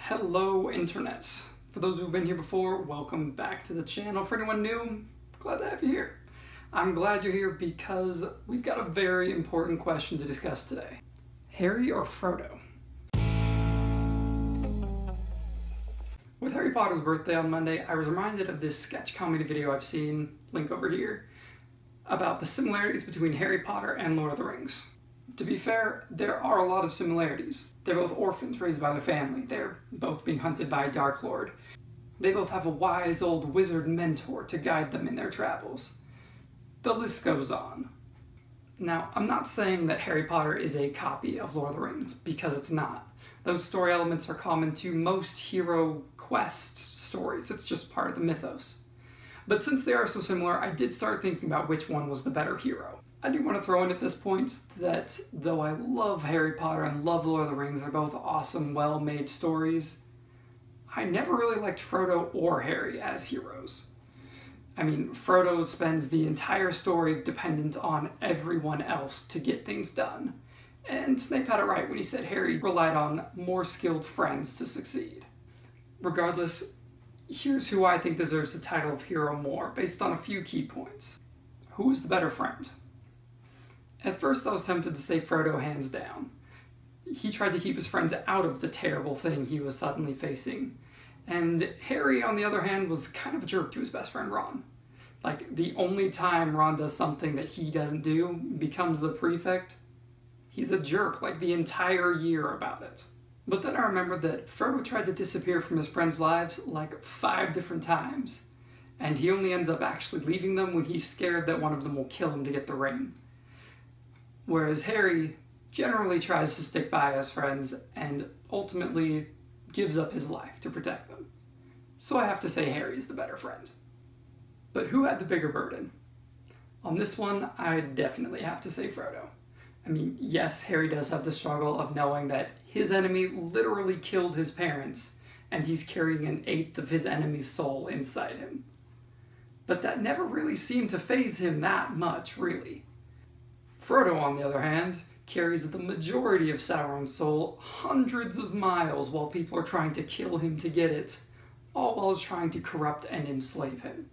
Hello Internet. For those who've been here before, welcome back to the channel. For anyone new, glad to have you here. I'm glad you're here because we've got a very important question to discuss today. Harry or Frodo? With Harry Potter's birthday on Monday, I was reminded of this sketch comedy video I've seen, link over here, about the similarities between Harry Potter and Lord of the Rings. To be fair, there are a lot of similarities. They're both orphans raised by their family. They're both being hunted by a Dark Lord. They both have a wise old wizard mentor to guide them in their travels. The list goes on. Now, I'm not saying that Harry Potter is a copy of Lord of the Rings, because it's not. Those story elements are common to most hero quest stories. It's just part of the mythos. But since they are so similar, I did start thinking about which one was the better hero. I do want to throw in at this point that though I love Harry Potter and love Lord of the Rings, they're both awesome, well-made stories, I never really liked Frodo or Harry as heroes. I mean, Frodo spends the entire story dependent on everyone else to get things done. And Snape had it right when he said Harry relied on more skilled friends to succeed. Regardless, here's who I think deserves the title of hero more, based on a few key points. Who is the better friend? At first I was tempted to say Frodo hands down. He tried to keep his friends out of the terrible thing he was suddenly facing. And Harry, on the other hand, was kind of a jerk to his best friend Ron. Like, the only time Ron does something that he doesn't do, becomes the prefect, he's a jerk, like the entire year about it. But then I remembered that Frodo tried to disappear from his friends' lives like 5 different times, and he only ends up actually leaving them when he's scared that one of them will kill him to get the ring. Whereas Harry generally tries to stick by his friends and ultimately gives up his life to protect them. So I have to say Harry's the better friend. But who had the bigger burden? On this one, I definitely have to say Frodo. I mean, yes, Harry does have the struggle of knowing that his enemy literally killed his parents, and he's carrying 1/8 of his enemy's soul inside him. But that never really seemed to faze him that much, really. Frodo, on the other hand, carries the majority of Sauron's soul hundreds of miles while people are trying to kill him to get it, all while trying to corrupt and enslave him.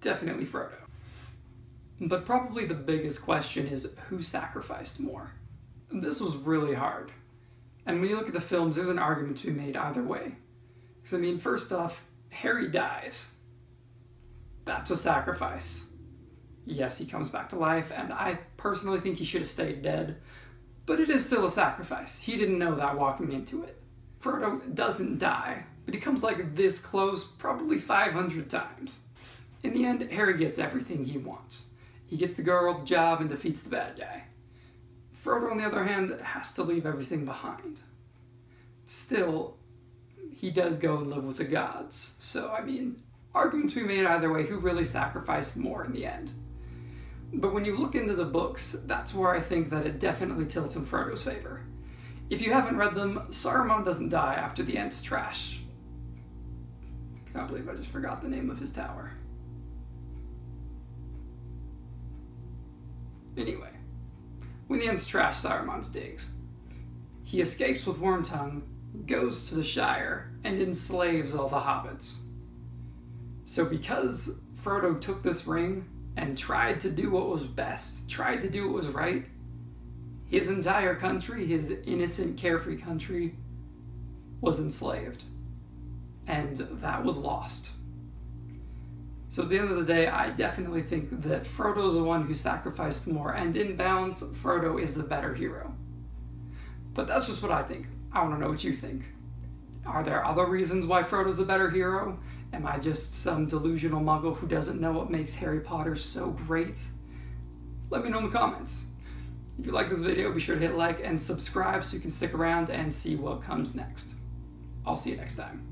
Definitely Frodo. But probably the biggest question is who sacrificed more? This was really hard. And when you look at the films, there's an argument to be made either way. Because, I mean, first off, Harry dies. That's a sacrifice. Yes, he comes back to life, and I personally think he should have stayed dead, but it is still a sacrifice. He didn't know that walking into it. Frodo doesn't die, but he comes like this close probably 500 times. In the end, Harry gets everything he wants. He gets the girl, the job, and defeats the bad guy. Frodo, on the other hand, has to leave everything behind. Still, he does go and live with the gods, so I mean, argument to be made either way, who really sacrificed more in the end. But when you look into the books, that's where I think that it definitely tilts in Frodo's favor. If you haven't read them, Saruman doesn't die after the Ent's trash. I can't believe I just forgot the name of his tower. Anyway, when the Ent's trash Saruman's digs, he escapes with Wormtongue, goes to the Shire, and enslaves all the hobbits. So because Frodo took this ring and tried to do what was best, tried to do what was right, his entire country, his innocent, carefree country, was enslaved. And that was lost. So at the end of the day, I definitely think that Frodo's the one who sacrificed more, and in balance, Frodo is the better hero. But that's just what I think. I want to know what you think. Are there other reasons why Frodo's a better hero? Am I just some delusional muggle who doesn't know what makes Harry Potter so great? Let me know in the comments. If you like this video, be sure to hit like and subscribe so you can stick around and see what comes next. I'll see you next time.